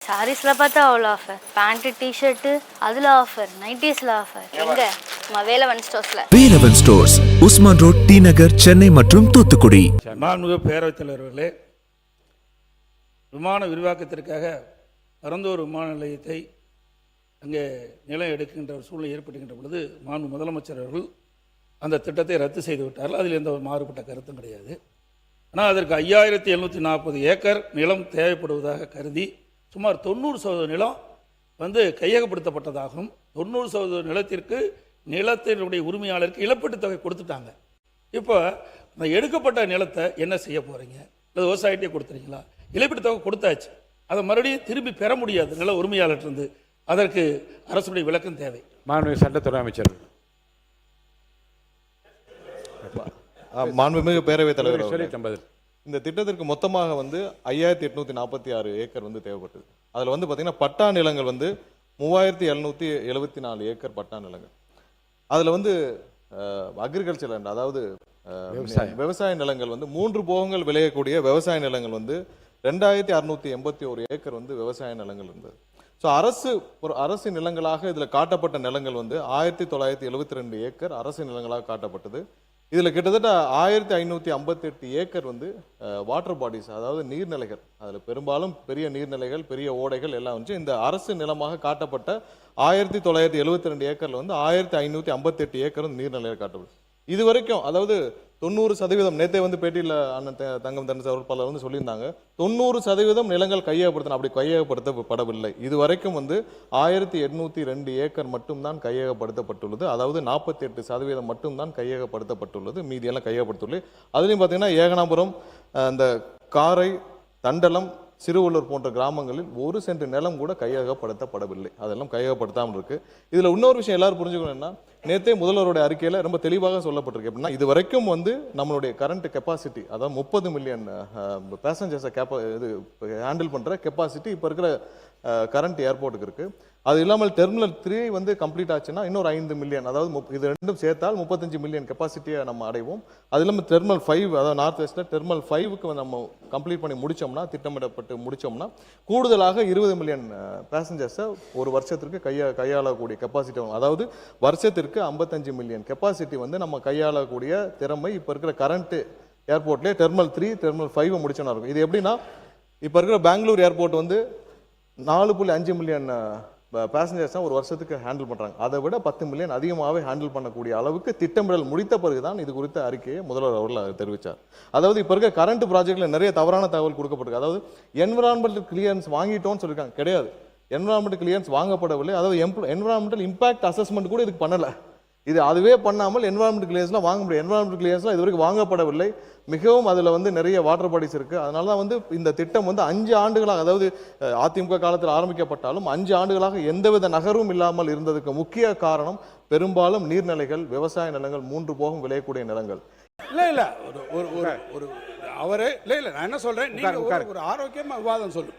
சாரீஸ்ல பார்த்தா அவ்வளோ offer, pant t-shirt அதுல ஆஃபர், நைட்டிஸ்ல ஆஃபர். எங்க நம்ம வேலவன் ஸ்டோர்ஸ்ல. வேலவன் ஸ்டோர்ஸ், உஸ்மான் ரோட், டி நகர், சென்னை மற்றும் தூத்துக்குடி. மாண்புமிகு பேரவைத் தலைவர்களே, விமான விரிவாக்கத்திற்காக பரந்தூர் விமான நிலையத்தை அங்கே நிலம் எடுக்கின்ற ஒரு சூழ்நிலை ஏற்படுகின்ற பொழுது மாண்பு முதலமைச்சர் அவர்கள் அந்த திட்டத்தை ரத்து செய்து விட்டார்கள். அதில் எந்த மாறுபட்ட கருத்தும் கிடையாது. ஆனால் அதற்கு 5740 ஏக்கர் நிலம் தேவைப்படுவதாக கருதி சுமார் 90% நிலம் கையகப்படுத்தப்பட்டதாகவும் 90% நிலத்திற்கு நிலத்தினுடைய உரிமையாளருக்கு இழப்பீட்டு தொகை கொடுத்துட்டாங்க. இப்போ அந்த எடுக்கப்பட்ட நிலத்தை என்ன செய்ய போகிறீங்க? இல்லை விவசாயிட்டே கொடுத்துறீங்களா? இழப்பீட்டு தொகை கொடுத்தாச்சு, அதை மறுபடியும் திரும்பி பெற முடியாது நில உரிமையாளர்கிட்ட. அதற்கு அரசுடைய விளக்கம் தேவை. மாண்புமிகு சட்டத்துறை அமைச்சர். மாண்புமிகு பேரவைத் தலைவர், இந்த திட்டத்திற்கு மொத்தமாக 5846 ஏக்கர் தேவைப்பட்டது. அதில் பார்த்தீங்கன்னா பட்டா நிலங்கள் 3774 ஏக்கர் பட்டா நிலங்கள். அதில் அக்ரிகல்ச்சர் லேண்ட், அதாவது விவசாய நிலங்கள் 3 போகங்கள் விளையக்கூடிய விவசாய நிலங்கள் 2681 ஏக்கர் விவசாய நிலங்கள் இருந்தது. ஸோ அரசு நிலங்களாக இதில் காட்டப்பட்ட நிலங்கள் 1972 ஏக்கர் அரசு நிலங்களாக காட்டப்பட்டது. இதில் கிட்டத்தட்ட 1558 ஏக்கர் வாட்டர் பாடிஸ், அதாவது நீர்நிலைகள். அதில் பெரும்பாலும் பெரிய நீர்நிலைகள், பெரிய ஓடைகள் எல்லாம் இந்த அரசு நிலமாக காட்டப்பட்ட 1972 ஏக்கர்ல 1558 ஏக்கர் நீர்நிலைகள் காட்டப்படும். இது வரைக்கும், அதாவது 90%, நேற்றே பேட்டியில் அண்ணன் தங்கம் தண்டஸ் அவர்கள் பலர் சொல்லியிருந்தாங்க, 90% நிலங்கள் கையகப்படுத்தணும். அப்படி கையகப்படுத்தப்படவில்லை. இது வரைக்கும் 1802 ஏக்கர் மட்டும்தான் கையகப்படுத்தப்பட்டுள்ளது. அதாவது 48% மட்டும்தான் கையகப்படுத்தப்பட்டுள்ளது. மீதி எல்லாம் கையகப்படுத்தவில்லை. அதுலேயும் பார்த்தீங்கன்னா ஏகனாபுரம், இந்த காரை, தண்டலம், சிறுவள்ளூர் போன்ற கிராமங்களில் 1 சென்ட் நிலம் கூட கையகப்படுத்தப்படவில்லை. அதெல்லாம் கையகப்படுத்தாமல் இருக்கு. இதுல இன்னொரு விஷயம் எல்லாரும் புரிஞ்சுக்கணும்னா, நேற்றே முதல்வருடைய அறிக்கையில ரொம்ப தெளிவாக சொல்லப்பட்டிருக்கு. எப்படின்னா, இது வரைக்கும் நம்மளுடைய கரண்ட் கெப்பாசிட்டி, அதாவது 30 மில்லியன் பேசஞ்சர்ஸை ஹேண்டில் பண்ற கெப்பாசிட்டி இப்ப இருக்கிற கரண்ட் ஏர்போர்ட்டுக்கு இருக்கு. அது இல்லாமல் டெர்மினல் 3 கம்ப்ளீட் ஆச்சுன்னா இன்னொரு 5 மில்லியன், அதாவது இது ரெண்டும் சேர்த்தால் 35 மில்லியன் கெப்பாசிட்டியை நம்ம அடைவோம். அது இல்லாமல் டெர்மினல் 5, அதாவது நார்த் வெஸ்ட்ல டெர்மினல் 5க்கு நம்ம கம்ப்ளீட் பண்ணி முடிச்சோம்னா, திட்டமிடப்பட்டு முடிச்சோம்னா, கூடுதலாக 20 மில்லியன் பேசஞ்சர்ஸை ஒரு வருஷத்திற்கு கையாளக்கூடிய கெப்பாசிட்டி, அதாவது வருஷத்திற்கு 55 மில்லியன் கெப்பாசிட்டி நம்ம கையாளக்கூடிய திறமை இப்ப இருக்கிற கரண்ட் ஏர்போர்ட்லேயே டெர்மினல் 3, டெர்மினல் 5 முடிச்சோன்னா இருக்கும். இது எப்படின்னா, இப்ப இருக்கிற பெங்களூர் ஏர்போர்ட் 4.5 மில்லியன் பேசஞ்சர்ஸ் ஒரு வருஷத்துக்கு ஹேண்டில் பண்றாங்க. அதை விட 10 மில்லியன் அதிகமாகவே ஹேண்டில் பண்ணக்கூடிய அளவுக்கு திட்டமிடல் முடித்த பிறகுதான் இது குறித்த அறிக்கையை முதல்வர் அவர்கள் தெரிவித்தார். அதாவது இப்ப இருக்க கரண்ட் ப்ராஜெக்ட்ல நிறைய தவறான தகவல் கொடுக்கப்பட்டிருக்கு. அதாவது என்விரான்மெண்டல் கிளியரன்ஸ் வாங்கிட்டோம்னு சொல்லியிருக்காங்க. கிடையாது, என்விரான்மெண்டல் கிளியரன்ஸ் வாங்கப்படவில்லை. அதாவது என்விரான்மெண்டல் இம்பாக்ட் அசஸ்மெண்ட் கூட இதுக்கு பண்ணல. இது அதுவே பண்ணாமல் என்விரான்மெண்டல் கிளியரன்ஸ்லாம் வாங்க முடியும். என்விரான்மெண்டல் கிளியரன்ஸ்லாம் இது வரைக்கும் வாங்கப்படவில்லை. மிகவும் அதில் நிறைய வாட்டர் பாடிஸ் இருக்கு. அதனால தான் இந்த திட்டம் 5 ஆண்டுகளாக, அதாவது அதிமுக காலத்தில் ஆரம்பிக்கப்பட்டாலும் 5 ஆண்டுகளாக எந்தவித நகரும் இல்லாமல் இருந்ததுக்கு முக்கிய காரணம் பெரும்பாலும் நீர்நிலைகள், விவசாய நிலங்கள், 3 போகம் விளையக்கூடிய நிலங்கள். இல்ல ஒரு அவரே இல்ல நான் என்ன சொல்றேன், நீங்க ஒரு ஆரோக்கியமா விவாதம் சொல்லுங்க.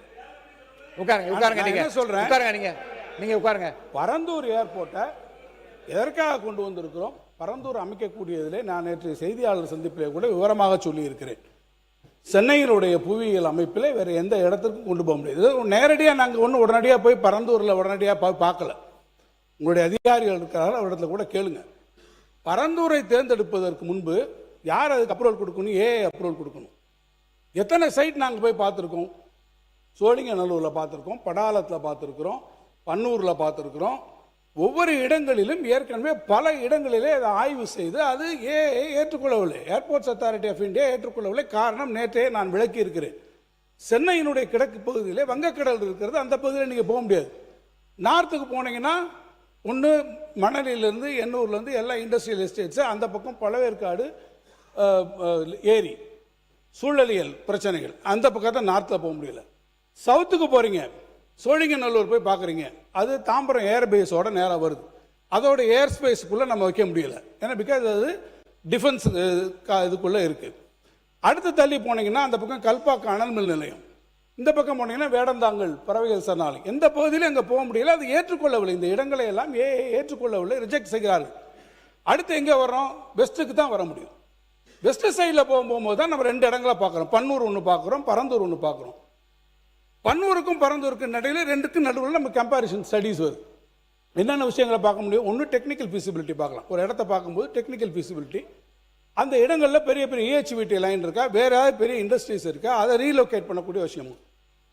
உட்காருங்க. நீங்க என்ன சொல்றேன், நீங்க உட்காருங்க. பரந்தூர் ஏர்போர்ட்டை எதற்காக கொண்டு வந்திருக்கிறோம்? பரந்தூர் அமைக்கக்கூடியதிலே நான் நேற்று செய்தியாளர் சந்திப்பிலே கூட விவரமாக சொல்லி இருக்கிறேன். சென்னையினுடைய புவியியல் அமைப்பில் வேறு எந்த இடத்துக்கும் கொண்டு போக முடியாது. நேரடியாக நாங்கள் உடனடியாக போய் பரந்தூரில் உடனடியாக போய் பார்க்கல. உங்களுடைய அதிகாரிகள் இருக்கிறார்கள், அவரிடத்துல கூட கேளுங்க. பரந்தூரை தேர்ந்தெடுப்பதற்கு முன்பு யார் அதுக்கு அப்ரூவல் கொடுக்கணும்? அப்ரூவல் கொடுக்கணும். எத்தனை சைட் நாங்கள் போய் பார்த்துருக்கோம்? சோழிங்கநல்லூரில் பார்த்துருக்கோம், படாலத்தில் பார்த்துருக்குறோம், பன்னூரில் பார்த்துருக்குறோம். ஒவ்வொரு இடங்களிலும் ஏற்கனவே பல இடங்களிலே அதை ஆய்வு செய்து அது ஏற்றுக்கொள்ளவில்லை. ஏர்போர்ட்ஸ் அத்தாரிட்டி ஆஃப் இந்தியா ஏற்றுக்கொள்ளவில்லை. காரணம் நேற்றே நான் விளக்கி இருக்கிறேன். சென்னையினுடைய கிழக்கு பகுதியிலே வங்கக்கடல் இருக்கிறது. அந்த பகுதியில் நீங்கள் போக முடியாது. நார்த்துக்கு போனீங்கன்னா ஒன்று மணலியிலேருந்து, எண்ணூர்லேருந்து எல்லா இண்டஸ்ட்ரியல் எஸ்டேட்ஸு, அந்த பக்கம் பழவேற்காடு ஏரி, சூழலியல் பிரச்சனைகள், அந்த பக்கத்தை நார்த்தில் போக முடியல. சவுத்துக்கு போகிறீங்க, சோழிங்கநல்லூர் போய் பார்க்குறீங்க, அது தாம்பரம் ஏர்பேஸோட நேராக வருது. அதோட ஏர் ஸ்பேஸுக்குள்ளே நம்ம வைக்க முடியல. ஏன்னா பிகாஸ் அது டிஃபென்ஸ் இதுக்குள்ளே இருக்குது. அடுத்து தள்ளி போனீங்கன்னா அந்த பக்கம் கல்பாக்கம் அனல்மில் நிலையம், இந்த பக்கம் போனீங்கன்னா வேடந்தாங்கல் பறவைகள் சரணாலயம். எந்த பகுதியிலும் அங்கே போக முடியல. அது ஏற்றுக்கொள்ளவில்லை. இந்த இடங்களை எல்லாம் ஏற்றுக்கொள்ளவில்லை, ரிஜெக்ட் செய்கிறார்கள். அடுத்து எங்கே வரோம்? வெஸ்ட்டுக்கு தான் வர முடியும். வெஸ்ட் சைடில் போகும்போது தான் நம்ம 2 இடங்களை பார்க்குறோம். பன்னூர் ஒன்று பார்க்குறோம், பரந்தூர் ஒன்று பார்க்குறோம். பன்னூருக்கும் பரந்தூருக்கும் இடையில ரெண்டுக்கும் நடுவில் நம்ம கம்பேரிசன் ஸ்டடீஸ் வருது. என்னென்ன விஷயங்களை பார்க்க முடியும்? ஒன்று டெக்னிக்கல் ஃபீசிபிலிட்டி பார்க்கலாம். ஒரு இடத்த பார்க்கும்போது டெக்னிக்கல் ஃபீசிபிலிட்டி, அந்த இடங்களில் பெரிய பெரிய EHVT லைன் இருக்கா, வேற ஏதாவது பெரிய இண்டஸ்ட்ரீஸ் இருக்கா, அதை ரீலோகேட் பண்ணக்கூடிய விஷயமும்.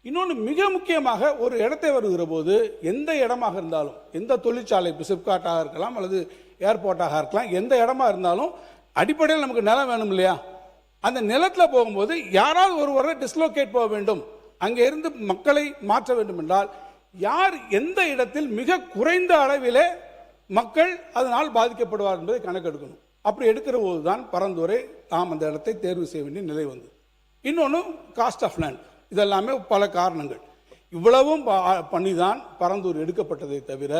இன்னொன்று மிக முக்கியமாக, ஒரு இடத்தை வருகிற போது எந்த இடமாக இருந்தாலும், எந்த தொழிற்சாலை, இப்போ சிப்காட்டாக இருக்கலாம் அல்லது ஏர்போர்ட்டாக இருக்கலாம், எந்த இடமா இருந்தாலும் அடிப்படையில் நமக்கு நிலம் வேணும் இல்லையா? அந்த நிலத்தில் போகும்போது யாராவது ஒருவரை டிஸ்லோகேட் போக வேண்டும், அங்கே இருந்து மக்களை மாற்ற வேண்டும் என்றால் யார் எந்த இடத்தில் மிக குறைந்த அளவிலே மக்கள் அதனால் பாதிக்கப்படுவார் என்பதை கணக்கெடுக்கணும். அப்படி எடுக்கிற போது தான் பரந்தூரை நாம் அந்த இடத்தை தேர்வு செய்ய வேண்டிய நிலை வந்து. இன்னொன்று காஸ்ட் ஆஃப் லேண்ட், இதெல்லாமே பல காரணங்கள். இவ்வளவும் பண்ணி தான் பரந்தூர் எடுக்கப்பட்டதை தவிர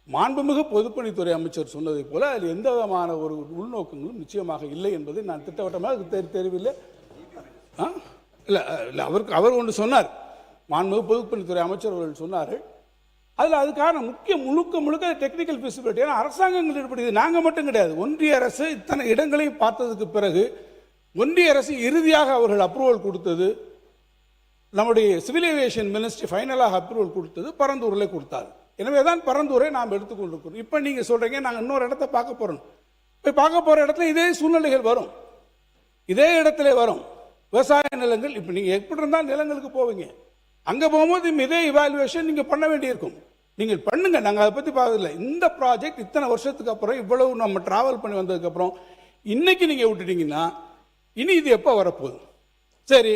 மாண்புமிகு பொதுப்பணித்துறை அமைச்சர் சொன்னதை போல அதில் எந்த விதமான ஒரு உள்நோக்கங்களும் நிச்சயமாக இல்லை என்பதை நான் திட்டவட்டமாக தெரியவில்லை. இல்லை இல்லை, அவர் ஒன்று சொன்னார், மாண்புமிகு பொதுப்பணித்துறை அமைச்சர் அவர்கள் சொன்னார்கள். அதில் அதுக்கான முழுக்க முழுக்க டெக்னிக்கல் ஃபீசிபிலிட்டி. ஏன்னா அரசாங்கங்கள் ஈடுபடுது, நாங்கள் மட்டும் கிடையாது. ஒன்றிய அரசு இத்தனை இடங்களையும் பார்த்ததுக்கு பிறகு ஒன்றிய அரசு இறுதியாக அவர்கள் அப்ரூவல் கொடுத்தது, நம்முடைய சிவில் ஏவியேஷன் மினிஸ்ட்ரி ஃபைனலாக அப்ரூவல் கொடுத்தது பரந்தூரில் கொடுத்தாரு. எனவே தான் பரந்தூரை நாம் எடுத்துக்கொண்டிருக்கிறோம். இப்போ நீங்கள் சொல்கிறீங்க நாங்கள் இன்னொரு இடத்த பார்க்க போகிறோம். போய் பார்க்க போகிற இடத்துல இதே சூழ்நிலைகள் வரும், இதே இடத்துல வரும். விவசாய நிலங்கள், இப்போ நீங்கள் எப்படி இருந்தால் நிலங்களுக்கு போவீங்க, அங்கே போகும்போது இதே இவாலுவேஷன் நீங்கள் பண்ண வேண்டியிருக்கும். நீங்கள் பண்ணுங்க, நாங்கள் அதை பற்றி பார்க்கல. இந்த ப்ராஜெக்ட் இத்தனை வருஷத்துக்கு அப்புறம், இவ்வளவு நம்ம டிராவல் பண்ணி வந்ததுக்கப்புறம் இன்னைக்கு நீங்கள் விட்டுட்டீங்கன்னா இனி இது எப்போ வரப்போகுது? சரி,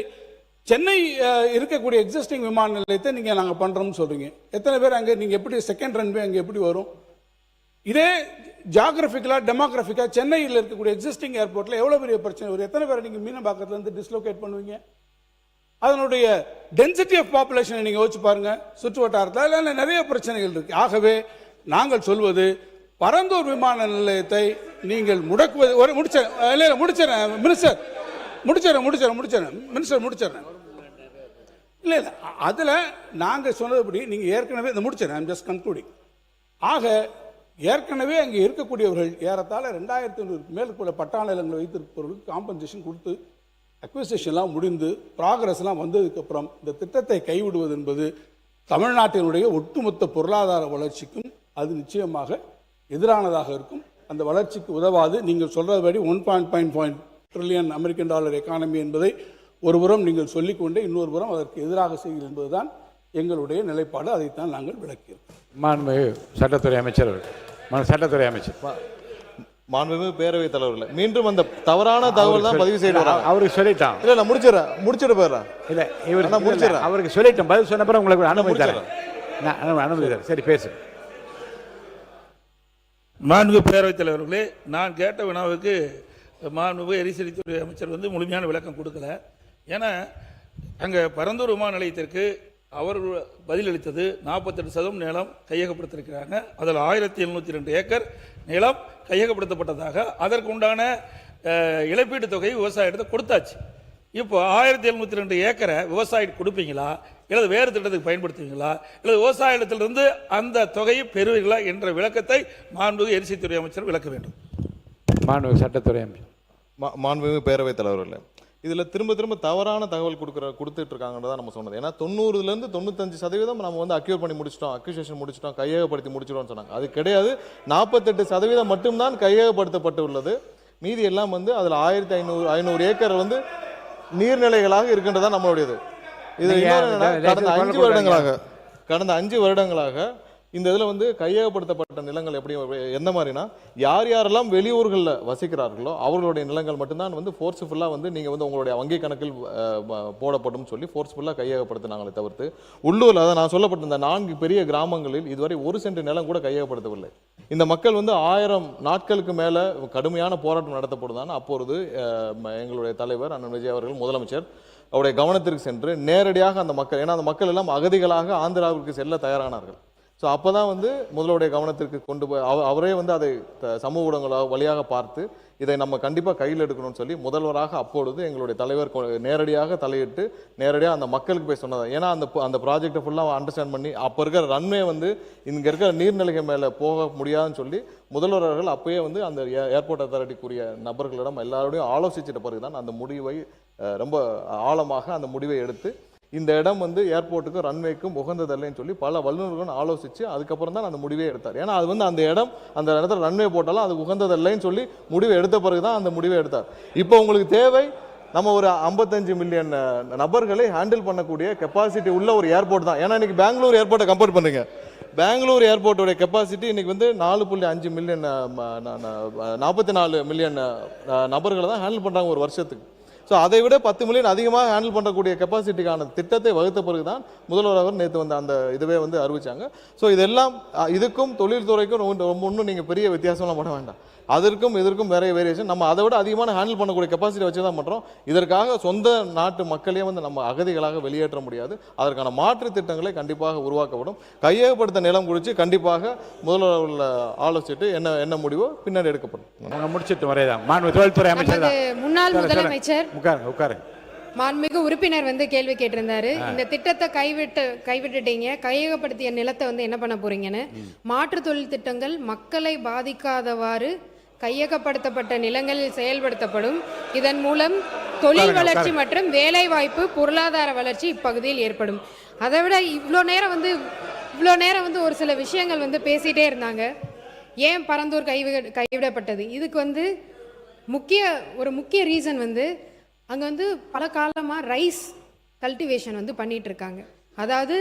சென்னை இருக்கக்கூடிய எக்ஸிஸ்டிங் விமான நிலையத்தை நீங்கள் நாங்கள் பண்ணுறோம்னு சொல்கிறீங்க. எத்தனை பேர் அங்கே, நீங்கள் எப்படி செகண்ட் ரன்வே அங்கே எப்படி வரும்? இதே ஜியாகிரபிக்கலாக டெமோகிராஃபிக்காக சென்னையில் இருக்கக்கூடிய எக்ஸிஸ்டிங் ஏர்போர்ட்டில் எவ்வளோ பெரிய பிரச்சனை வரும்? எத்தனை பேரை நீங்கள் மீனம்பாக்கத்துலேருந்து டிஸ்லோகேட் பண்ணுவீங்க? அதனுடைய டென்சிட்டி ஆஃப் பாப்புலேஷனை நீங்கள் யோசிச்சு பாருங்க. சுற்று வட்டாரத்தில் இல்லை நிறைய பிரச்சனைகள் இருக்கு. ஆகவே நாங்கள் சொல்வது, பரந்தூர் விமான நிலையத்தை நீங்கள் முடக்குவது. ஒரு முடிச்சிடறேன் மினிஸ்டர், முடிச்சிடறேன். இல்லை இல்லை, அதில் நாங்கள் சொன்னதுபடி நீங்கள் ஏற்கனவே இந்த முடிச்சிடறேன், ஐம் ஜஸ்ட் கன்க்ளூடிங். ஆக ஏற்கனவே அங்கே இருக்கக்கூடியவர்கள் ஏறத்தாழ 2500 மேற்கொள்ள பட்டா நிலங்களை வைத்திருப்பவர்களுக்கு காம்பன்சேஷன் கொடுத்து அக்விசிஷன்லாம் முடிந்து ப்ராக்ரஸ்லாம் வந்ததுக்கப்புறம் இந்த திட்டத்தை கைவிடுவது என்பது தமிழ்நாட்டினுடைய ஒட்டுமொத்த பொருளாதார வளர்ச்சிக்கும் அது நிச்சயமாக எதிரானதாக இருக்கும். அந்த வளர்ச்சிக்கு உதவாது. நீங்கள் சொல்றபடி 1.5 ட்ரில்லியன் அமெரிக்கன் டாலர் எக்கானமி என்பதை ஒருபுறம் நீங்கள் சொல்லிக்கொண்டே இன்னொரு புறம் அதற்கு எதிராக செய்கிறது என்பதுதான் எங்களுடைய நிலைப்பாடு. அதைத்தான் நாங்கள் விளக்கிறோம். மாண்புமிகு சட்டத்துறை அமைச்சர், மாண்புமிகு பேரவைத் தலைவர்கள் மீண்டும் அந்த தவறான தகவல் தான் பதிவு செய்து வராங்க. அவருக்கு சொல்லிட்டான். இல்ல முடிச்சிட்டு போயிடுறேன். இல்ல இவர் முடிச்சிடறேன். அவருக்கு சொல்லிட்டேன், பதில் சொன்ன பிறகு உங்களுக்கு அனுமதி தரேன். சரி பேசு. மாண்புமிகு பேரவைத் தலைவர்களே, நான் கேட்ட வினாவுக்கு மாண்புமிகு எரிசக்தித்துறை அமைச்சர் முழுமையான விளக்கம் கொடுக்கல. ஏன்னா அங்கே பரந்தூர் விமான நிலையத்திற்கு அவர் பதிலளித்தது 48% நிலம் கையகப்படுத்திருக்கிறாங்க. அதில் 1702 ஏக்கர் நிலம் கையகப்படுத்தப்பட்டதாக, அதற்கு உண்டான இழப்பீட்டு தொகை விவசாயிடத்தை கொடுத்தாச்சு. இப்போ 1702 ஏக்கரை விவசாயிக்கு கொடுப்பீங்களா, இல்லை வேறு திட்டத்துக்கு பயன்படுத்துவீங்களா, இல்லை விவசாயத்திலிருந்து அந்த தொகையை பெறுவீங்களா என்ற விளக்கத்தை மாண்புமிகு எரிசக்தித்துறை அமைச்சர் விளக்க வேண்டும். மாண்புமிகு சட்டத்துறை அமைச்சர். மாண்புமிகு பேரவைத் தலைவர்களே, இதில் திரும்ப தவறான தகவல் கொடுத்துட்டு இருக்காங்கன்றதான் நம்ம சொன்னது. ஏன்னா 90லேருந்து 95% நம்ம அக்யூர் பண்ணி முடிச்சிட்டோம், அக்யூசேஷன் முடிச்சிட்டோம், கையகப்படுத்தி முடிச்சிட்டோம்னு சொன்னாங்க. அது கிடையாது. 48% மட்டும்தான் கையகப்படுத்தப்பட்டு உள்ளது. மீதி எல்லாம் அதில் 1500 ஏக்கர் நீர்நிலைகளாக இருக்கின்றதா நம்மளுடையது. இது கடந்த 5 வருடங்களாக இந்த இதில் கையகப்படுத்தப்பட்ட நிலங்கள் எப்படி எந்த மாதிரினா, யாரெல்லாம் வெளியூர்களில் வசிக்கிறார்களோ அவர்களுடைய நிலங்கள் மட்டும்தான் ஃபோர்ஸ்ஃபுல்லாக நீங்கள் உங்களுடைய வங்கி கணக்கில் போடப்படும் சொல்லி ஃபோர்ஸ்ஃபுல்லாக கையகப்படுத்தினாங்களே தவிர்த்து, உள்ளூரில் அதை நான் சொல்லப்பட்ட இந்த 4 பெரிய கிராமங்களில் இதுவரை 1 சென்ட் நிலம் கூட கையகப்படுத்தவில்லை. இந்த மக்கள் 1000 நாட்களுக்கு மேலே கடுமையான போராட்டம் நடத்தப்படுதான். அப்பொழுது எங்களுடைய தலைவர் அண்ணன் விஜய் அவர்கள், முதலமைச்சர், அவருடைய கவனத்திற்கு சென்று நேரடியாக அந்த மக்கள், ஏன்னா அந்த மக்கள் எல்லாம் அகதிகளாக ஆந்திராவிற்கு செல்ல தயாரானார்கள். ஸோ அப்போ தான் முதல்வருடைய கவனத்திற்கு கொண்டு போய் அவரே அதை சமூக ஊடகங்களாக வழியாக பார்த்து இதை நம்ம கண்டிப்பாக கையில் எடுக்கணும்னு சொல்லி முதல்வராக அப்பொழுது எங்களுடைய தலைவர் நேரடியாக தலையிட்டு நேரடியாக அந்த மக்களுக்கு போய் சொன்னது. ஏன்னா அந்த ப்ராஜெக்டை ஃபுல்லாக அண்டர்ஸ்டாண்ட் பண்ணி அப்போ இருக்கிற ரன்வே இங்கே இருக்கிற நீர்நிலைகள் மேலே போக முடியாதுன்னு சொல்லி முதல்வர் அவர்கள் அப்போயே அந்த ஏர்போர்ட் அத்தாரிட்டிக்குரிய நபர்களிடம் எல்லாரோடையும் ஆலோசிச்சிட்ட பிறகு தான் அந்த முடிவை ரொம்ப ஆழமாக அந்த முடிவை எடுத்து இந்த இடம் வந்து ஏர்போர்ட்டுக்கும் ரன்வேக்கும் உகந்ததில்லைன்னு சொல்லி பல வல்லுநர்களும் ஆலோசித்து அதுக்கப்புறம் தான் அந்த முடிவே எடுத்தார். ஏன்னா அது வந்து அந்த இடத்துல ரன்வே போட்டாலும் அது உகந்ததில்லைன்னு சொல்லி முடிவை எடுத்த பிறகு தான் அந்த முடிவை எடுத்தார். இப்போ உங்களுக்கு தேவை நம்ம ஒரு 55 மில்லியன் நபர்களை ஹேண்டில் பண்ணக்கூடிய கெப்பாசிட்டி உள்ள ஒரு ஏர்போர்ட் தான். ஏன்னா இன்னைக்கு பெங்களூர் ஏர்போர்ட்டை கம்பேர் பண்ணுறீங்க, பெங்களூர் ஏர்போர்ட்டோட கெப்பாசிட்டி இன்னைக்கு வந்து 4.5 மில்லியன் 44 மில்லியன் நபர்களை தான் ஹேண்டில் பண்ணுறாங்க ஒரு வருஷத்துக்கு. ஸோ அதை விட 10 மில்லியன் அதிகமாக ஹேண்டில் பண்ணக்கூடிய கெப்பாசிட்டிக்கான திட்டத்தை வகுத்த பிறகு தான் முதல்வர் அவர் நேற்று வந்து அந்த இதுவே வந்து அறிவிச்சாங்க. ஸோ இதெல்லாம் இதுக்கும் தொழில்துறைக்கும் ஒன்றும் நீங்கள் பெரிய வித்தியாசம்லாம் பண்ண வேண்டாம். அதற்கும் இதற்கும் வேற வேரியேஷன். நம்ம அதை விட அதிகமான ஹேண்டில் பண்ணக்கூடிய கெப்பாசிட்டி வச்சு தான் பண்ணுறோம். இதற்காக சொந்த நாட்டு மக்களையே வந்து நம்ம அகதிகளாக வெளியேற்ற முடியாது. அதற்கான மாற்று திட்டங்களை கண்டிப்பாக உருவாக்கப்படும். கையகப்படுத்த நிலம் குறித்து கண்டிப்பாக முதல்வர்கள் ஆலோசிச்சுட்டு என்ன முடிவோ பின்னாடி எடுக்கப்படும். அவங்க முடிச்சிட்டு வரையதான் மாண்பு தொழில்துறை அமைச்சர் தான். முன்னாள் முதலமைச்சர் உட்காருங்க. மாண்புமிகு உறுப்பினர் வந்து கேள்வி கேட்டிருந்தாரு. இந்த திட்டத்தை கைவிட்டுட்டீங்க, கையகப்படுத்திய நிலத்தை வந்து என்ன பண்ண போறீங்கன்னு. மாற்று தொழில் திட்டங்கள் மக்களை பாதிக்காதவாறு கையகப்படுத்தப்பட்ட நிலங்களில் செயல்படுத்தப்படும். இதன் மூலம் தொழில் வளர்ச்சி மற்றும் வேலை வாய்ப்பு, பொருளாதார வளர்ச்சி இப்பகுதியில் ஏற்படும். அதை விட இவ்வளோ நேரம் வந்து ஒரு சில விஷயங்கள் வந்து பேசிட்டே இருந்தாங்க. ஏன் பரந்தூர் கைவிடப்பட்டது? இதுக்கு வந்து முக்கிய ரீசன் வந்து அங்கே வந்து பல காலமாக ரைஸ் கல்டிவேஷன் வந்து பண்ணிட்டு இருக்காங்க. அதாவது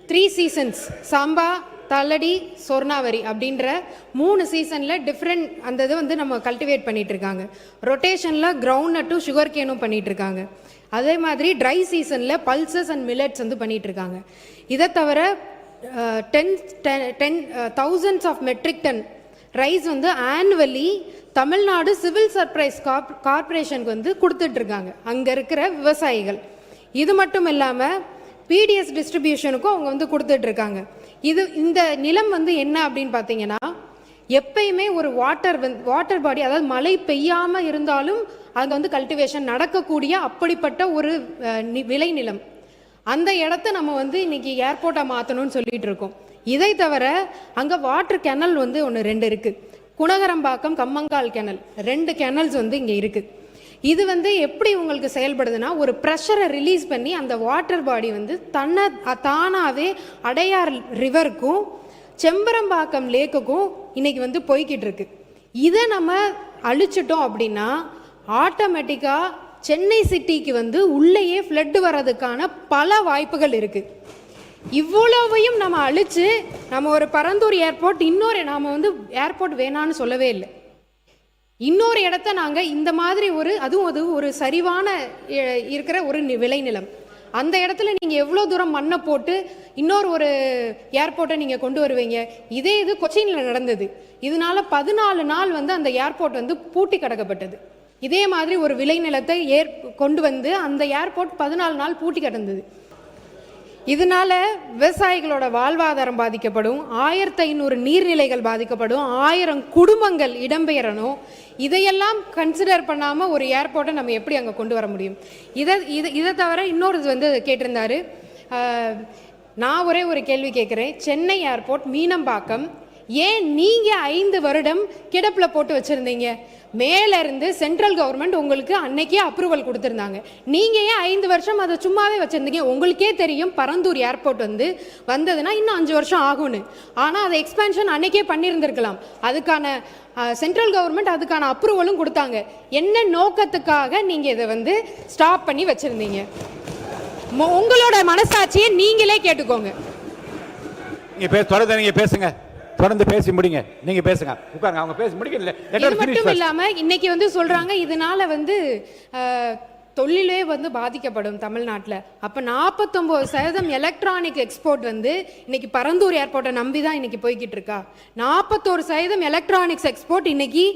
3 சீசன்ஸ், சாம்பா, தள்ளடி, சொர்ணாவரி அப்படின்ற 3 சீசனில் டிஃப்ரெண்ட் அந்த இது வந்து நம்ம கல்டிவேட் பண்ணிட்டு இருக்காங்க. ரொட்டேஷனில் கிரவுண்ட் நட்டும் சுகர் கேனும் பண்ணிட்டு இருக்காங்க. அதே மாதிரி ட்ரை சீசனில் பல்சஸ் அண்ட் மில்லட்ஸ் வந்து பண்ணிட்டு இருக்காங்க. இதை தவிர 10,000 ஆஃப் மெட்ரிக் டன் ரைஸ் வந்து ஆனுவலி தமிழ்நாடு சிவில் சப்ளைஸ் கார்பரேஷனுக்கு வந்து கொடுத்துட்டு இருக்காங்க அங்கே இருக்கிற விவசாயிகள். இது மட்டும் இல்லாமல் பிடிஎஸ் டிஸ்ட்ரிபியூஷனுக்கும் அவங்க வந்து கொடுத்துட்டு இருக்காங்க. இந்த நிலம் வந்து என்ன அப்படின்னு பார்த்தீங்கன்னா, எப்பயுமே ஒரு வாட்டர் பாடி, அதாவது மழை பெய்யாமல் இருந்தாலும் அங்கே வந்து கல்டிவேஷன் நடக்கக்கூடிய அப்படிப்பட்ட ஒரு விளை நிலம். அந்த இடத்த நம்ம வந்து இன்னைக்கு ஏர்போர்ட்டாக மாற்றணும்னு சொல்லிட்டு இருக்கோம். இதை தவிர அங்கே வாட்டர் கெனல் வந்து 2 இருக்குது. குணகரம்பாக்கம், கம்மங்கால் கெனல், 2 கெனல்ஸ் வந்து இங்கே இருக்குது. இது வந்து எப்படி உங்களுக்கு செயல்படுதுன்னா, ஒரு ப்ரெஷரை ரிலீஸ் பண்ணி அந்த வாட்டர் பாடி வந்து தானாகவே அடையார் ரிவருக்கும் செம்பரம்பாக்கம் லேக்குக்கும் இன்னைக்கு வந்து போய்கிட்டு இருக்கு. இதை நம்ம அழிச்சிட்டோம் அப்படின்னா ஆட்டோமேட்டிக்காக சென்னை சிட்டிக்கு வந்து உள்ளேயே ஃப்ளட் வர்றதுக்கான பல வாய்ப்புகள் இருக்குது. இவ்வளவையும் நம்ம அழிச்சு நம்ம ஒரு பரந்தூர் ஏர்போர்ட், நாம வந்து ஏர்போர்ட் வேணான்னு சொல்லவே இல்லை. இன்னொரு இடத்த நாங்கள் இந்த மாதிரி அதுவும் ஒரு சரிவான இருக்கிற ஒரு விளைநிலம், அந்த இடத்துல நீங்கள் எவ்வளோ தூரம் மண்ணை போட்டு ஒரு ஏர்போர்ட்டை நீங்கள் கொண்டு வருவீங்க? இது கொச்சினில் நடந்தது. இதனால 14 நாள் வந்து அந்த ஏர்போர்ட் வந்து பூட்டி கிடக்கப்பட்டது. இதே மாதிரி ஒரு விளைநிலத்தை கொண்டு வந்து அந்த ஏர்போர்ட் 14 நாள் பூட்டி கிடந்தது. இதனால விவசாயிகளோட வாழ்வாதாரம் பாதிக்கப்படும், 1500 நீர்நிலைகள் பாதிக்கப்படும், 1000 குடும்பங்கள் இடம்பெயரணும். இதையெல்லாம் கன்சிடர் பண்ணாமல் ஒரு ஏர்போர்ட்டை நம்ம எப்படி அங்கே கொண்டு வர முடியும்? இதை தவிர இன்னொரு வந்து கேட்டிருந்தாரு. நான் ஒரு கேள்வி கேட்குறேன். சென்னை ஏர்போர்ட் மீனம்பாக்கம் ஏன் நீங்கள் 5 வருடம் கிடப்பில் போட்டு வச்சுருந்தீங்க? மேலேருந்து சென்ட்ரல் கவர்மெண்ட் உங்களுக்கு அன்னைக்கே அப்ரூவல் கொடுத்துருந்தாங்க. நீங்கள் ஏன் 5 வருஷம் அதை சும்மாவே வச்சுருந்தீங்க? உங்களுக்கே தெரியும் பரந்தூர் ஏர்போர்ட் வந்ததுன்னா இன்னும் 5 வருஷம் ஆகும்னு. ஆனால் அதை எக்ஸ்பேன்ஷன் அன்னைக்கே பண்ணியிருந்திருக்கலாம். அதுக்கான சென்ட்ரல் கவர்மெண்ட் அதுக்கான அப்ரூவலும் கொடுத்தாங்க. என்ன நோக்கத்துக்காக நீங்கள் இதை வந்து ஸ்டாப் பண்ணி வச்சுருந்தீங்க? உங்களோட மனசாட்சியை நீங்களே கேட்டுக்கோங்க. நீங்கள் பேசுங்க, தொடர்ந்து பேசி முடிங்க. நீங்க பேசுங்க, உட்காருங்க. அவங்க பேசி முடிக்கல. இது மட்டும் இல்லாம இன்னைக்கு வந்து சொல்றாங்க இதனால வந்து தொழிலே வந்து பாதிக்கப்படும் தமிழ்நாட்டில். அப்போ 49% எலக்ட்ரானிக் எக்ஸ்போர்ட் வந்து இன்னைக்கு பரந்தூர் ஏர்போர்ட்டை நம்பி தான் இன்னைக்கு போய்கிட்டு இருக்கா. 41% எலக்ட்ரானிக்ஸ் எக்ஸ்போர்ட் இன்னைக்கு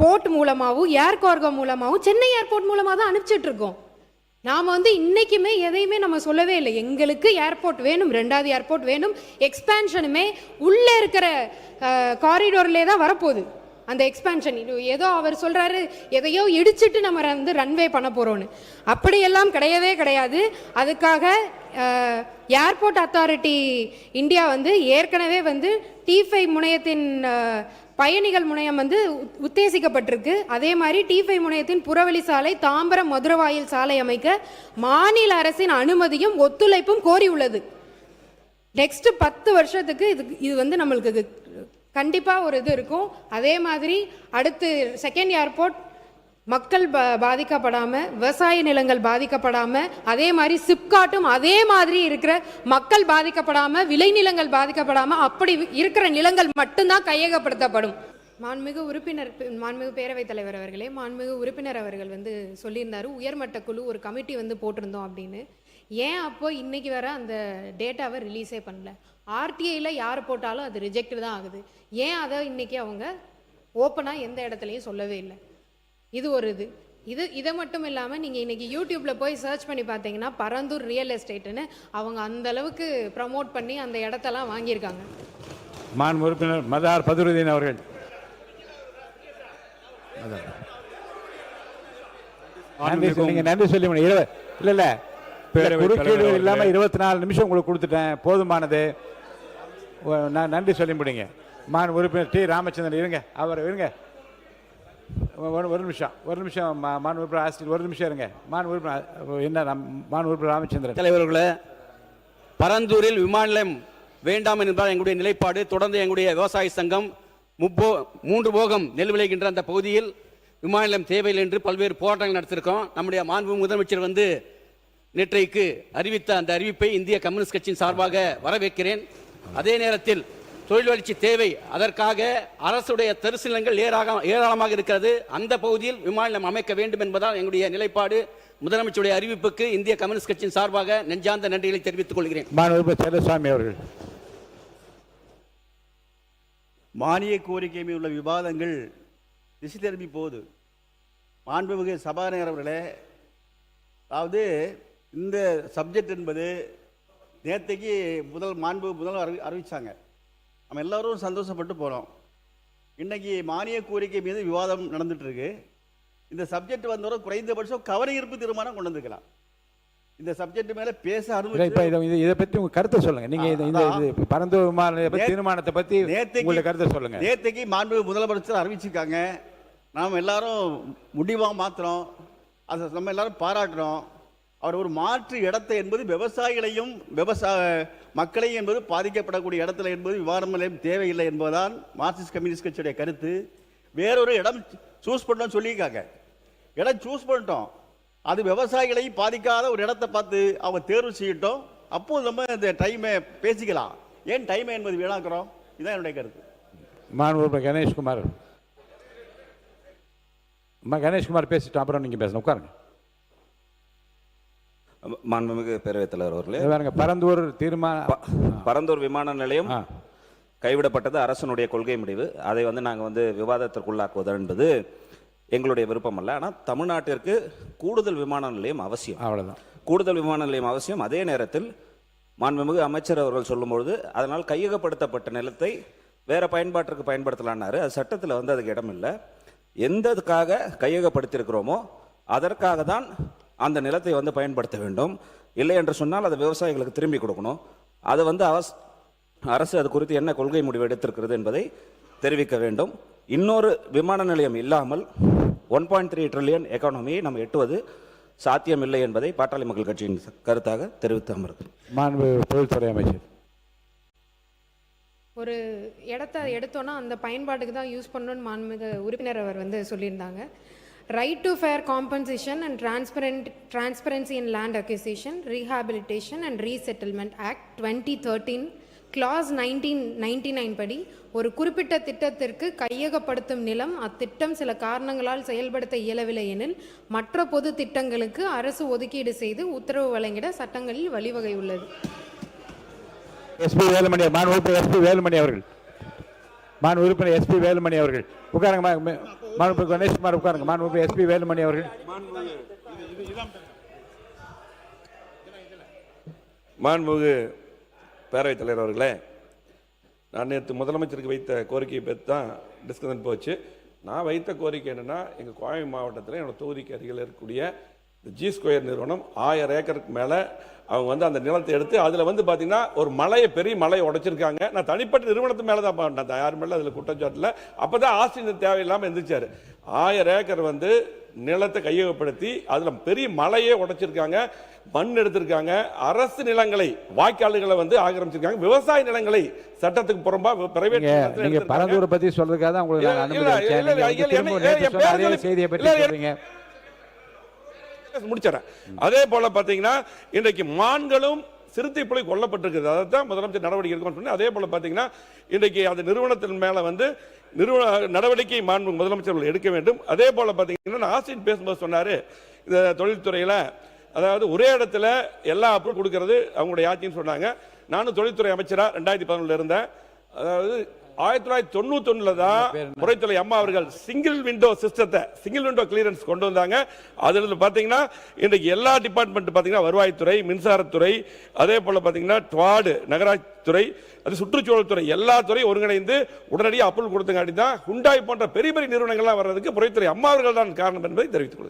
போர்ட் மூலமாகவும் ஏர் கார்கோ மூலமாகவும் சென்னை ஏர்போர்ட் மூலமாக தான் அனுப்பிச்சிட்டு இருக்கோம். நாம் வந்து இன்றைக்குமே எதையுமே நம்ம சொல்லவே இல்லை. எங்களுக்கு ஏர்போர்ட் வேணும், 2வது ஏர்போர்ட் வேணும். எக்ஸ்பேன்ஷனுமே உள்ளே இருக்கிற காரிடோர்லே தான் வரப்போகுது அந்த எக்ஸ்பேன்ஷன். ஏதோ அவர் சொல்கிறாரு எதையோ இடிச்சிட்டு நம்ம வந்து ரன்வே பண்ண போகிறோன்னு. அப்படியெல்லாம் கிடையவே கிடையாது. அதுக்காக ஏர்போர்ட் அத்தாரிட்டி இந்தியா வந்து ஏற்கனவே வந்து T5 முனையத்தின் பயணிகள் முனையம் வந்து உத்தேசிக்கப்பட்டிருக்கு. அதே மாதிரி T5 முனையத்தின் புறவழி சாலை தாம்பரம் மதுரவாயில் சாலை அமைக்க மாநில அரசின் அனுமதியும் ஒத்துழைப்பும் கோரி உள்ளது. நெக்ஸ்ட் 10 வருஷத்துக்கு இது வந்து நம்மளுக்கு கண்டிப்பாக ஒரு இது இருக்கும். அதே மாதிரி அடுத்து செகண்ட் ஏர்போர்ட் மக்கள் பாதிக்கப்படாமல், விவசாய நிலங்கள் பாதிக்கப்படாமல், அதே மாதிரி சிப்காட்டும் அதே மாதிரி இருக்கிற மக்கள் பாதிக்கப்படாமல், விளைநிலங்கள் பாதிக்கப்படாமல் அப்படி இருக்கிற நிலங்கள் மட்டும்தான் கையகப்படுத்தப்படும். மாண்புமிகு உறுப்பினர், மாண்புமிகு பேரவைத் தலைவர் அவர்களே, மாண்புமிகு உறுப்பினர் அவர்கள் வந்து சொல்லியிருந்தாரு உயர்மட்ட குழு ஒரு கமிட்டி வந்து போட்டிருந்தோம் அப்படின்னு. ஏன் அப்போ இன்னைக்கு வர அந்த டேட்டாவை ரிலீஸே பண்ணல? ஆர்டிஐயில் யார் போட்டாலும் அது ரிஜெக்ட் தான் ஆகுது. ஏன் அதை இன்னைக்கு அவங்க ஓப்பனாக எந்த இடத்துலையும் சொல்லவே இல்லை? இது ஒரு இதை மட்டும் இல்லாமல் நீங்கள் இன்னைக்கு யூடியூப்பில் போய் சர்ச் பண்ணி பார்த்தீங்கன்னா பரந்தூர் ரியல் எஸ்டேட்டுன்னு அவங்க அந்த அளவுக்கு ப்ரமோட் பண்ணி அந்த இடத்தெல்லாம் வாங்கியிருக்காங்க. மாண்பு உறுப்பினர் மதார் பதுருதீன் அவர்கள். நன்றி சொல்லி இல்லை குறுக்கீடு இல்லாமல் 24 நிமிஷம் உங்களுக்கு கொடுத்துட்டேன், போதுமானது. நான் நன்றி சொல்லி முடிங்க. மாண்பு உறுப்பினர் டி ராமச்சந்திரன் இருங்க, அவர் இருங்க ஒரு நிமிஷம் மாண்பு உறுப்பினர் ஆசிரியர் ஒரு நிமிஷம் இருங்க. மாண்பு உறுப்பினர் என்ன மாண்பு உறுப்பினர் ராமச்சந்திரன். தலைவர்களே, பரந்தூரில் விமான நிலையம் வேண்டாம் என்பதால் எங்களுடைய நிலைப்பாடு. தொடர்ந்து எங்களுடைய விவசாய சங்கம் 3 போகம் நெல் விளைகின்ற அந்த பகுதியில் விமான நிலையம் தேவையில்லை என்று பல்வேறு போராட்டங்கள் நடத்திருக்கோம். நம்முடைய மாண்பு முதலமைச்சர் வந்து நேற்றைக்கு அறிவித்த அந்த அறிவிப்பை இந்திய கம்யூனிஸ்ட் கட்சியின் சார்பாக வரவேற்கிறேன். அதே நேரத்தில் தொழில் வளர்ச்சி தேவை, அதற்காக அரசுடைய தரிசு நிலங்கள் ஏராளமாக இருக்கிறது. அந்த பகுதியில் விமான நிலையம் அமைக்க வேண்டும் என்பதால் எங்களுடைய நிலைப்பாடு. முதலமைச்சருடைய அறிவிப்புக்கு இந்திய கம்யூனிஸ்ட் கட்சியின் சார்பாக நெஞ்சார்ந்த நன்றிகளை தெரிவித்துக் கொள்கிறேன். அவர்கள் மானிய கோரிக்கை மீது உள்ள விவாதங்கள் திசை திரும்பி போகுது. மாண்புமிகு சபாநாயகர் அவர்களே, அதாவது இந்த சப்ஜெக்ட் என்பது நேற்றைக்கு முதல்வர் அறிவித்தாங்க. நம்ம எல்லோரும் சந்தோஷப்பட்டு போகிறோம். இன்றைக்கி மானிய கோரிக்கை மீது விவாதம் நடந்துகிட்ருக்கு. இந்த சப்ஜெக்ட் வந்தவரை குறைந்தபட்சம் கவனஈர்ப்பு தீர்மானம் கொண்டு வந்துக்கலாம். இந்த சப்ஜெக்ட் மேலே பேச அனுமதி. இதை பற்றி உங்கள் கருத்தை சொல்லுங்கள். நீங்கள் பரந்தூர் விமான தீர்மானத்தை பற்றி உங்களுடைய கருத்தை சொல்லுங்கள். நேற்றைக்கு மாண்புமிகு முதலமைச்சர் அறிவிச்சிருக்காங்க. நாம் எல்லாரும் முடிவாக மாற்றுறோம், அதை நம்ம எல்லாரும் பாராட்டுறோம். அவர் ஒரு மாற்று இடத்தை என்பது விவசாயிகளையும் மக்களையும் என்பது பாதிக்கப்படக்கூடிய இடத்துல என்பது விமான நிலையம் தேவையில்லை என்பதுதான் மார்க்சிஸ்ட் கம்யூனிஸ்ட் கட்சியுடைய கருத்து. வேறொரு இடம் சூஸ் பண்ணோம்னு சொல்லியிருக்காங்க. இடம் சூஸ் பண்ணிட்டோம், அது விவசாயிகளையும் பாதிக்காத ஒரு இடத்தை பார்த்து அவங்க தேர்வு செய்யட்டும். அப்போது நம்ம இந்த டைமை பேசிக்கலாம். ஏன் டைமை என்பது வீணாக்குறோம்? இதுதான் என்னுடைய கருத்து. மாண்பு கணேஷ்குமார் பேசிட்டோம், அப்புறம் நீங்கள் பேசணும். உட்காருங்க. மாண்புமிகு பேரவைத் தலைவர் அவர்களே, பரந்தூர் விமான நிலையம் கைவிடப்பட்டது அரசனுடைய கொள்கை முடிவு. அதை நாங்கள் விவாதத்திற்குள்ளாக்குவது என்பது எங்களுடைய விருப்பம் அல்ல. ஆனால் தமிழ்நாட்டிற்கு கூடுதல் விமான நிலையம் அவசியம். அவ்வளோதான், கூடுதல் விமான நிலையம் அவசியம். அதே நேரத்தில் மாண்புமிகு அமைச்சர் அவர்கள் சொல்லும்பொழுது அதனால் கையகப்படுத்தப்பட்ட நிலத்தை வேற பயன்பாட்டிற்கு பயன்படுத்தலான்னாரு. அது சட்டத்தில் அதுக்கு இடம் இல்லை. எந்ததுக்காக கையகப்படுத்தியிருக்கிறோமோ அதற்காக தான் அந்த நிலத்தை பயன்படுத்த வேண்டும். இல்லை என்று சொன்னால் அதை விவசாயிகளுக்கு திரும்பி கொடுக்கணும். அது அரசு அது குறித்து என்ன கொள்கை முடிவு எடுத்திருக்கிறது என்பதை தெரிவிக்க வேண்டும். இன்னொரு விமான நிலையம் இல்லாமல் 1.3 ட்ரில்லியன் எக்கானமியை நம்ம எட்டுவது சாத்தியமில்லை என்பதை பாட்டாளி மக்கள் கட்சியின் கருத்தாக தெரிவித்து அமர்கிறேன். மாண்பு தொழில்துறை அமைச்சர். ஒரு இடத்த எடுத்தோன்னா அந்த பயன்பாட்டுக்கு தான் யூஸ் பண்ணணும்னு மாண்புமிகு உறுப்பினர் அவர் சொல்லியிருந்தாங்க. Right to fair compensation and transparency in land acquisition, rehabilitation and resettlement act 2013 clause 1999 படி ஒரு குறிப்பிட்ட திட்டத்திற்கு கையகப்படுத்தும் நிலம் அத்திட்டம் சில காரணங்களால் செயல்படுத்த இயலவில்லை எனில் மற்ற பொது திட்டங்களுக்கு அரசு ஒதுக்கீடு செய்து உத்தரவு வழங்கிட சட்டங்களில் வழிவகை உள்ளது. வேலுமணி அவர்கள். மாண்பு உறுப்பினர் எஸ்பி வேலுமணி அவர்கள் உட்காருங்க. மாண்பு கணேஷ்குமார் உட்காருங்க. மாண்பு எஸ்பி வேலுமணி அவர்கள். மாண்புமிகு பேரவைத் தலைவர் அவர்களே, நான் நேற்று முதலமைச்சருக்கு வைத்த கோரிக்கையை பற்றி தான் டிஸ்கஷன் போச்சு. நான் வைத்த கோரிக்கை என்னென்னா, எங்கள் கோவை மாவட்டத்தில் என்னோடய தொகுதிக்கு அருகில் இருக்கக்கூடிய இந்த ஜி ஸ்கொயர் நிறுவனம் 1000 ஏக்கருக்கு மேலே அவங்க வந்து அந்த நிலத்தை எடுத்து அதில் வந்து பார்த்தீங்கன்னா ஒரு பெரிய மலையை உடைச்சிருக்காங்க. நான் தனிப்பட்ட நிறுவனத்து மேலே தான் பண்ணேன், யார் மேலே அதில் குற்றச்சாட்டில். அப்போ தான் ஆஸ்தின் தேவையில்லாமல் இருந்துச்சார். 1000 ஏக்கர் வந்து நிலத்தை கையகப்படுத்தி அதில் பெரிய மலையே உடைச்சிருக்காங்க, மண் எடுத்திருக்காங்க. அரசு நிலங்களை வாய்க்கால்களை வந்து ஆக்கிரமிச்சிருக்காங்க. விவசாய நிலங்களை சட்டத்துக்கு புறம்பா பிரைவேட் நீங்க பரந்தூரை பத்தி சொல்றதுக்காக தான் உங்களுக்கு நான் அனுமதி அளிச்சேன். செய்தியை பற்றி சொல்றீங்க. முடிச்சறேன். அதே போல பாத்தீங்கன்னா இன்றைக்கு மான்களும் சிறுத்தை புலி கொல்லப்பட்டிருக்குது. அதான் முதலமைச்சர் நடவடிக்கை எடுக்கணும்னு சொன்னேன். அதே போல பாத்தீங்கன்னா இன்றைக்கு அந்த நிறுவனத்தின் மேல வந்து நடவடிக்கை மாண்பு முதலமைச்சர் எடுக்க வேண்டும். அதே போல பாத்தீங்கன்னா ஆசின் பேசும்போது சொன்னாரு, இந்த தொழில்துறையில அதாவது ஒரே இடத்துல எல்லா அப்ரூவ் கொடுக்கறது அவங்களுடைய ஆட்சின்னு சொன்னாங்க. நானும் தொழில்துறை அமைச்சரா 2011 இருந்தேன். அதாவது 1991 தான் துறைத்துறை அம்மா அவர்கள் சிங்கிள் விண்டோ சிஸ்டத்தை, சிங்கிள் விண்டோ கிளியரன்ஸ் கொண்டு வந்தாங்க. அதில் பார்த்தீங்கன்னா இன்றைக்கு எல்லா டிபார்ட்மெண்ட் பார்த்தீங்கன்னா வருவாய்த்துறை, மின்சாரத்துறை, அதே போல் பார்த்தீங்கன்னா ட்வாடு நகராட்சித்துறை, அது சுற்றுச்சூழல் துறை, எல்லா துறையும் ஒருங்கிணைந்து உடனடியாக அப்ரூவல் கொடுத்தங்காட்டி தான் ஹுண்டாய் போன்ற பெரிய பெரிய நிறுவனங்கள்லாம் வர்றதுக்கு துறைத்துறை அம்மா அவர்கள் தான் காரணம் என்பதை தெரிவித்துக் கொள்கிறேன்.